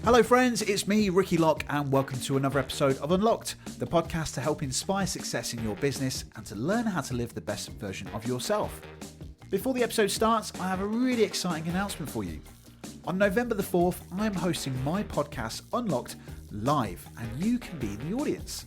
Hello friends, it's me, Ricky Locke, and welcome to another episode of Unlocked, the podcast to help inspire success in your business and to learn how to live the best version of yourself. Before the episode starts, I have a really exciting announcement for you. On November the 4th, I am hosting my podcast Unlocked live, and you can be in the audience.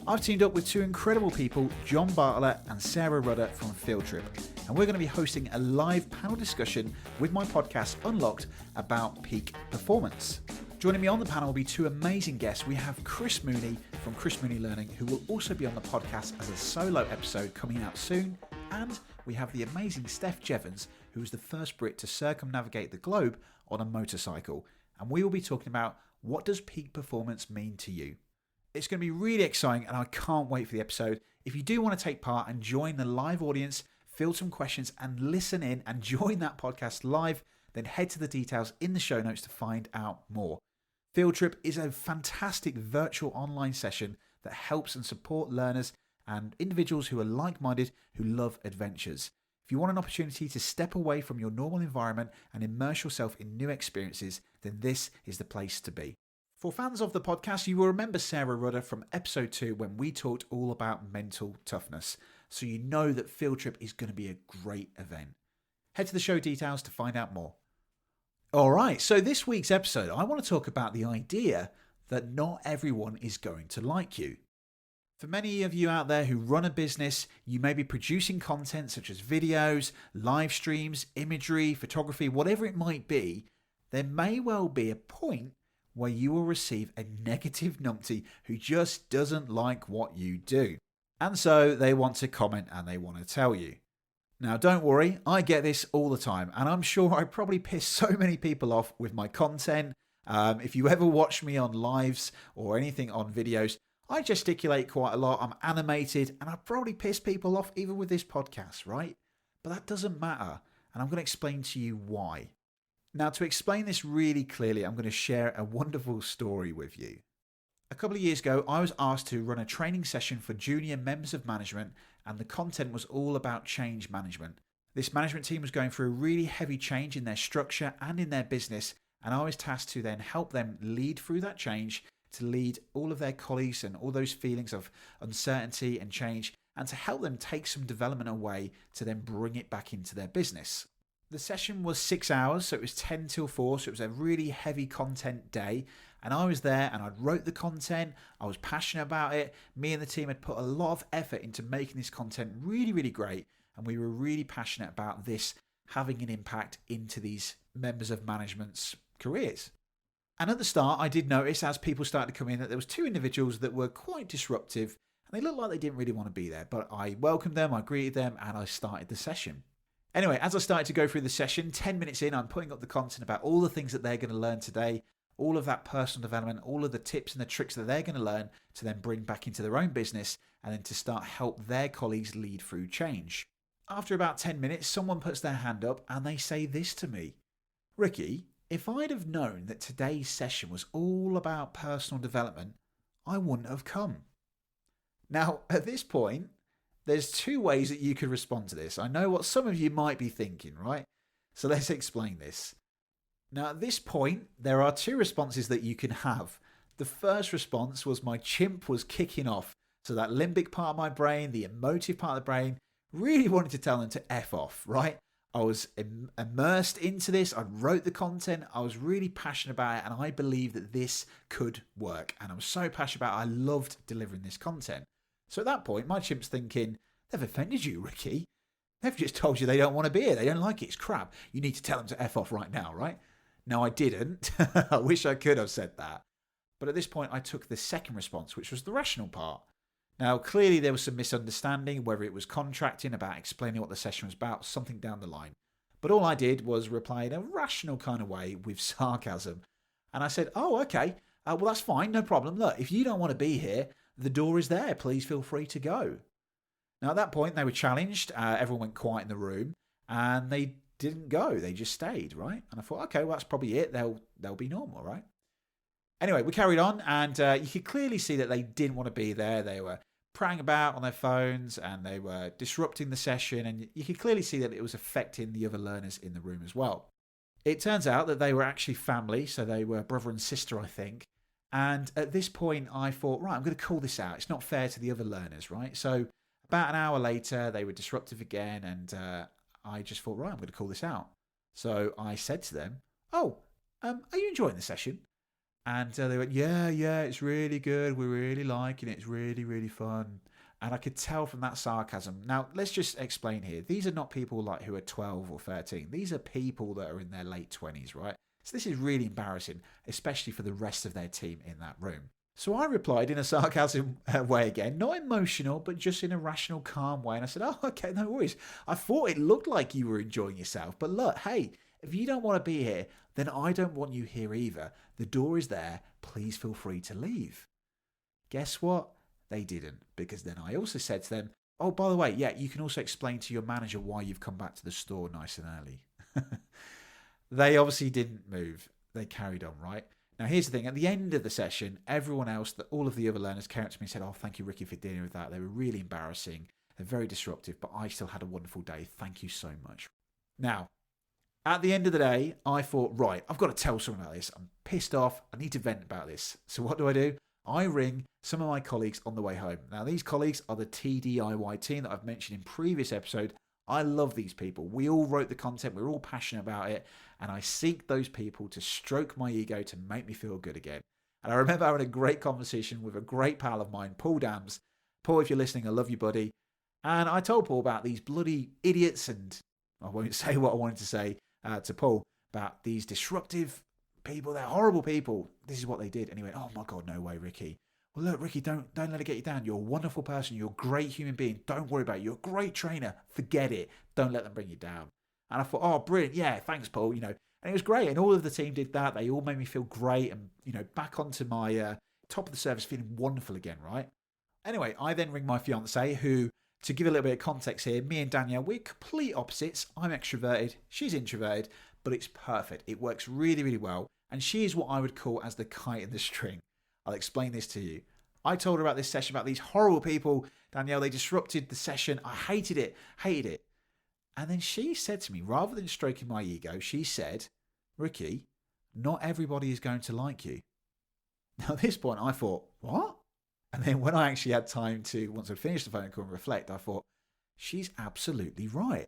I've teamed up with two incredible people, John Bartlett and Sarah Rudder from Field Trip, and we're going to be hosting a live panel discussion with my podcast Unlocked about peak performance. Joining me on the panel will be two amazing guests. We have Chris Mooney from Chris Mooney Learning, who will also be on the podcast as a solo episode coming out soon. And we have the amazing Steph Jevons, who was the first Brit to circumnavigate the globe on a motorcycle. And we will be talking about what does peak performance mean to you. It's going to be really exciting and I can't wait for the episode. If you do want to take part and join the live audience, field some questions and listen in and join that podcast live, then head to the details in the show notes to find out more. Field Trip is a fantastic virtual online session that helps and support learners and individuals who are like-minded who love adventures. If you want an opportunity to step away from your normal environment and immerse yourself in new experiences, then this is the place to be. For fans of the podcast, you will remember Sarah Rudder from episode 2 when we talked all about mental toughness. So you know that Field Trip is going to be a great event. Head to the show details to find out more. All right, so this week's episode, I want to talk about the idea that not everyone is going to like you. For many of you out there who run a business, you may be producing content such as videos, live streams, imagery, photography, whatever it might be. There may well be a point where you will receive a negative numpty who just doesn't like what you do. And so they want to comment and they want to tell you. Now, don't worry, I get this all the time, and I'm sure I probably piss so many people off with my content. If you ever watch me on lives or anything on videos, I gesticulate quite a lot, I'm animated, and I probably piss people off even with this podcast, right? But that doesn't matter, and I'm going to explain to you why. Now, to explain this really clearly, I'm going to share a wonderful story with you. A couple of years ago, I was asked to run a training session for junior members of management, and the content was all about change management. This management team was going through a really heavy change in their structure and in their business, and I was tasked to then help them lead through that change, to lead all of their colleagues and all those feelings of uncertainty and change, and to help them take some development away to then bring it back into their business. The session was 6 hours, so it was 10 till 4, so it was a really heavy content day. And I was there and I wrote the content, I was passionate about it. Me and the team had put a lot of effort into making this content really, really great. And we were really passionate about this having an impact into these members of management's careers. And at the start, I did notice as people started to come in that there was two individuals that were quite disruptive and they looked like they didn't really want to be there. But I welcomed them, I greeted them, and I started the session. Anyway, as I started to go through the session, 10 minutes in, I'm putting up the content about all the things that they're going to learn today, all of that personal development, all of the tips and the tricks that they're going to learn to then bring back into their own business and then to start help their colleagues lead through change. After about 10 minutes, someone puts their hand up and they say this to me: Ricky, if I'd have known that today's session was all about personal development, I wouldn't have come. Now, at this point, there's two ways that you could respond to this. I know what some of you might be thinking, right? So let's explain this. Now, at this point, there are two responses that you can have. The first response was my chimp was kicking off. So that limbic part of my brain, the emotive part of the brain, really wanted to tell them to F off, right? I was immersed into this. I wrote the content. I was really passionate about it. And I believed that this could work. And I was so passionate about it. I loved delivering this content. So at that point, my chimp's thinking, they've offended you, Ricky. They've just told you they don't want to be here. They don't like it. It's crap. You need to tell them to F off right now, right? No, I didn't. I wish I could have said that. But at this point, I took the second response, which was the rational part. Now, clearly there was some misunderstanding, whether it was contracting, about explaining what the session was about, something down the line. But all I did was reply in a rational kind of way with sarcasm. And I said, oh, okay. Well, that's fine. No problem. Look, if you don't want to be here, the door is there. Please feel free to go. Now, at that point, they were challenged. Everyone went quiet in the room and they didn't go. They just stayed, right? And I thought, okay, well, that's probably it. They'll be normal, right? Anyway, we carried on and you could clearly see that they didn't want to be there. They were praying about on their phones and they were disrupting the session. And you could clearly see that it was affecting the other learners in the room as well. It turns out that they were actually family, so they were brother and sister, I think. And at this point, I thought, right, I'm going to call this out. It's not fair to the other learners, right? So about an hour later, they were disruptive again, and I just thought, right, I'm going to call this out. So I said to them, oh, are you enjoying the session? And they went, yeah, it's really good. We're really liking it. It's really, really fun. And I could tell from that sarcasm. Now, let's just explain here. These are not people like who are 12 or 13. These are people that are in their late 20s, right? So this is really embarrassing, especially for the rest of their team in that room. So I replied in a sarcasm way again, not emotional, but just in a rational, calm way. And I said, oh, okay, no worries. I thought it looked like you were enjoying yourself. But look, hey, if you don't want to be here, then I don't want you here either. The door is there. Please feel free to leave. Guess what? They didn't, because then I also said to them, oh, by the way, yeah, you can also explain to your manager why you've come back to the store nice and early. They obviously didn't move. They carried on, right? Now, here's the thing. At the end of the session, everyone else, all of the other learners came up to me and said, oh, thank you, Ricky, for dealing with that. They were really embarrassing. They're very disruptive, but I still had a wonderful day. Thank you so much. Now, at the end of the day, I thought, right, I've got to tell someone about this. I'm pissed off. I need to vent about this. So what do? I ring some of my colleagues on the way home. Now, these colleagues are the TDIY team that I've mentioned in previous episode. I love these people. We all wrote the content. We're all passionate about it. And I seek those people to stroke my ego to make me feel good again. And I remember having a great conversation with a great pal of mine, Paul Dams. Paul, if you're listening, I love you, buddy. And I told Paul about these bloody idiots, and I won't say what I wanted to say to Paul about these disruptive people. They're horrible people. This is what they did. And he went, oh my God, no way, Ricky. Well, look, Ricky, don't let it get you down. You're a wonderful person. You're a great human being. Don't worry about it. You're a great trainer. Forget it. Don't let them bring you down. And I thought, oh, brilliant. Yeah, thanks, Paul. And it was great. And all of the team did that. They all made me feel great and, back onto my top of the service feeling wonderful again, right? Anyway, I then ring my fiance, who, to give a little bit of context here, me and Danielle, we're complete opposites. I'm extroverted. She's introverted, but it's perfect. It works really, really well. And she is what I would call as the kite in the string. I'll explain this to you. I told her about this session, about these horrible people. Danielle, they disrupted the session. I hated it. And then she said to me, rather than stroking my ego, she said, Ricky, not everybody is going to like you. Now, at this point, I thought, what? And then when I actually had time to, once I'd finished the phone call and reflect, I thought, she's absolutely right.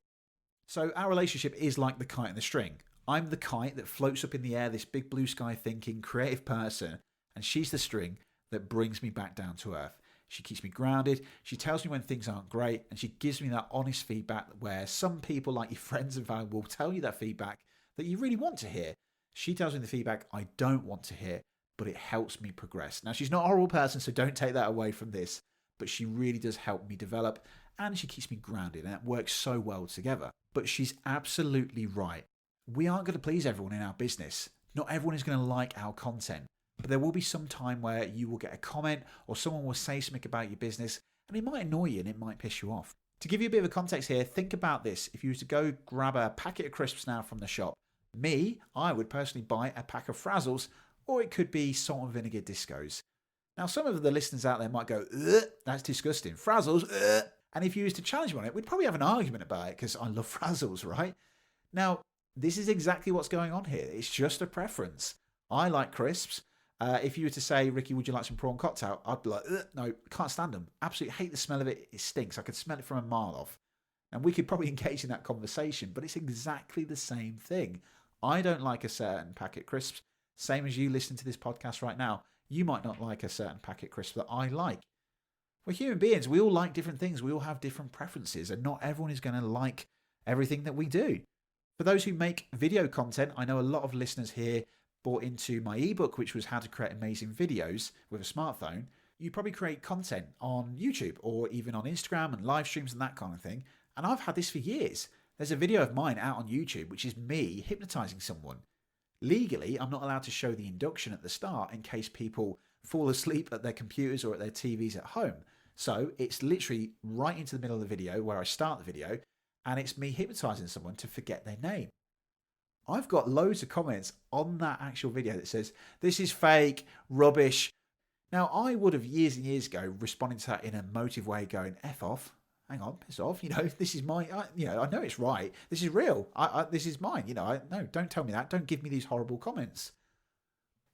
So our relationship is like the kite in the string. I'm the kite that floats up in the air, this big blue sky thinking, creative person, and she's the string that brings me back down to earth. She keeps me grounded. She tells me when things aren't great, and she gives me that honest feedback where some people, like your friends and family, will tell you that feedback that you really want to hear. She tells me the feedback I don't want to hear, but it helps me progress. Now, she's not a horrible person, so don't take that away from this, but she really does help me develop, and she keeps me grounded, and it works so well together. But she's absolutely right. We aren't going to please everyone in our business. Not everyone is going to like our content. But there will be some time where you will get a comment or someone will say something about your business and it might annoy you and it might piss you off. To give you a bit of a context here, think about this. If you were to go grab a packet of crisps now from the shop, I would personally buy a pack of Frazzles, or it could be salt and vinegar discos. Now, some of the listeners out there might go, that's disgusting. Frazzles, And if you was to challenge me on it, we'd probably have an argument about it because I love Frazzles, right? Now, this is exactly what's going on here. It's just a preference. I like crisps. If you were to say, Ricky, would you like some prawn cocktail? I'd be like, no, can't stand them. Absolutely hate the smell of it. It stinks. I could smell it from a mile off. And we could probably engage in that conversation, but it's exactly the same thing. I don't like a certain packet crisps. Same as you listening to this podcast right now. You might not like a certain packet crisp that I like. We're human beings. We all like different things. We all have different preferences, and not everyone is going to like everything that we do. For those who make video content, I know a lot of listeners here bought into my ebook, which was how to create amazing videos with a smartphone. You probably create content on YouTube or even on Instagram and live streams and that kind of thing. And I've had this for years. There's a video of mine out on YouTube, which is me hypnotizing someone. Legally, I'm not allowed to show the induction at the start in case people fall asleep at their computers or at their TVs at home. So it's literally right into the middle of the video where I start the video, and it's me hypnotizing someone to forget their name. I've got loads of comments on that actual video that says, this is fake, rubbish. Now, I would have years and years ago responded to that in an emotive way going, F off. hang on, piss off. This is mine. I know it's right. This is real. This is mine. No, don't tell me that. Don't give me these horrible comments.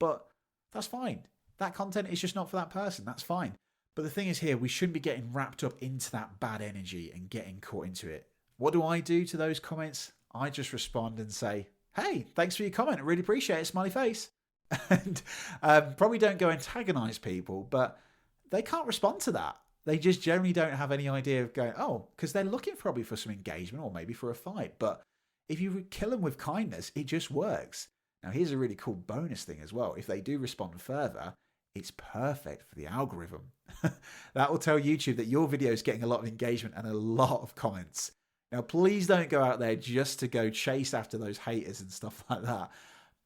But that's fine. That content is just not for that person. That's fine. But the thing is here, we shouldn't be getting wrapped up into that bad energy and getting caught into it. What do I do to those comments? I just respond and say, hey, thanks for your comment. I really appreciate it. Smiley face. And probably don't go antagonize people, but they can't respond to that. They just generally don't have any idea of going, because they're looking probably for some engagement or maybe for a fight. But if you kill them with kindness, it just works. Now, here's a really cool bonus thing as well. If they do respond further, it's perfect for the algorithm. That will tell YouTube that your video is getting a lot of engagement and a lot of comments. Now, please don't go out there just to go chase after those haters and stuff like that.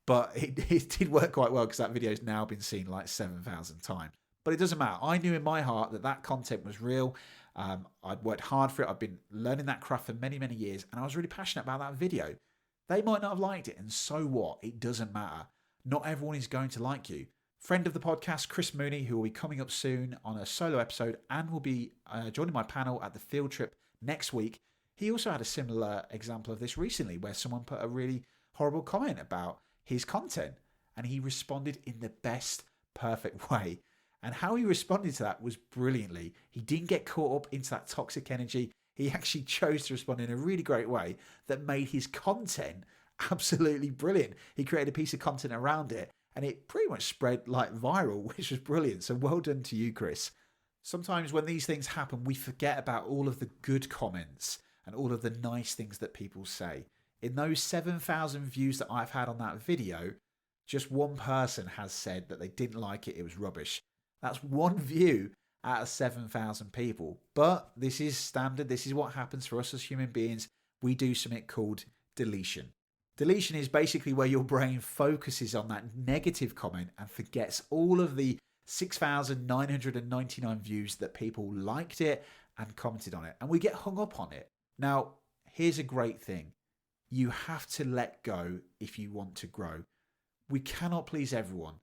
But it did work quite well because that video has now been seen like 7,000 times. But it doesn't matter. I knew in my heart that content was real. I'd worked hard for it. I've been learning that craft for many, many years. And I was really passionate about that video. They might not have liked it. And so what? It doesn't matter. Not everyone is going to like you. Friend of the podcast, Chris Mooney, who will be coming up soon on a solo episode and will be joining my panel at the field trip next week. He also had a similar example of this recently where someone put a really horrible comment about his content and he responded in the best, perfect way. And how he responded to that was brilliantly. He didn't get caught up into that toxic energy. He actually chose to respond in a really great way that made his content absolutely brilliant. He created a piece of content around it and it pretty much spread like viral, which was brilliant. So well done to you, Chris. Sometimes when these things happen, we forget about all of the good comments and all of the nice things that people say. In those 7,000 views that I've had on that video, just one person has said that they didn't like it, it was rubbish. That's one view out of 7,000 people. But this is standard. This is what happens for us as human beings. We do something called deletion. Deletion is basically where your brain focuses on that negative comment and forgets all of the 6,999 views that people liked it and commented on it. And we get hung up on it. Now, here's a great thing. You have to let go if you want to grow. We cannot please everyone.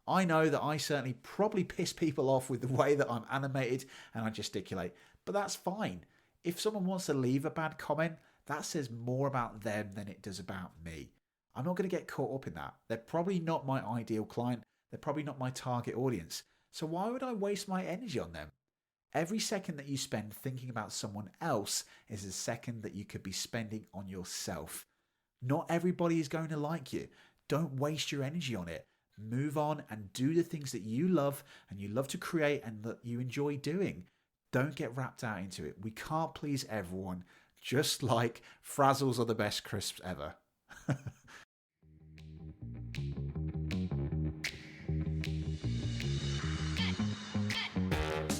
I know that I certainly probably piss people off with the way that I'm animated and I gesticulate, but that's fine. If someone wants to leave a bad comment, that says more about them than it does about me. I'm not going to get caught up in that. They're probably not my ideal client. They're probably not my target audience. So why would I waste my energy on them? Every second that you spend thinking about someone else is a second that you could be spending on yourself. Not everybody is going to like you. Don't waste your energy on it. Move on and do the things that you love and you love to create and that you enjoy doing. Don't get wrapped out into it. We can't please everyone, just like Frazzles are the best crisps ever.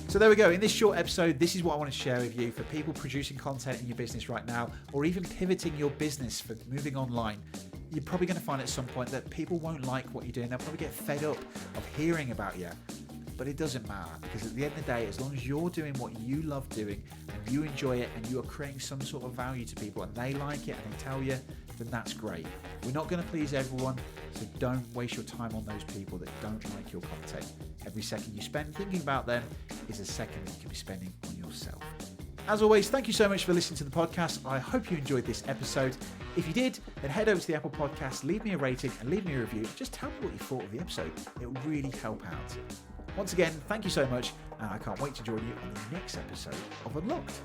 So there we go. In this short episode, this is what I want to share with you for people producing content in your business right now, or even pivoting your business for moving online. You're probably going to find at some point that people won't like what you're doing. They'll probably get fed up of hearing about you. But it doesn't matter, because at the end of the day, as long as you're doing what you love doing and you enjoy it and you are creating some sort of value to people and they like it and they tell you, then that's great. We're not going to please everyone, so don't waste your time on those people that don't like your content. Every second you spend thinking about them is a second that you can be spending on yourself. As always, thank you so much for listening to the podcast. I hope you enjoyed this episode. If you did, then head over to the Apple Podcast, leave me a rating and leave me a review. Just tell me what you thought of the episode. It will really help out. Once again, thank you so much, and I can't wait to join you on the next episode of Unlocked.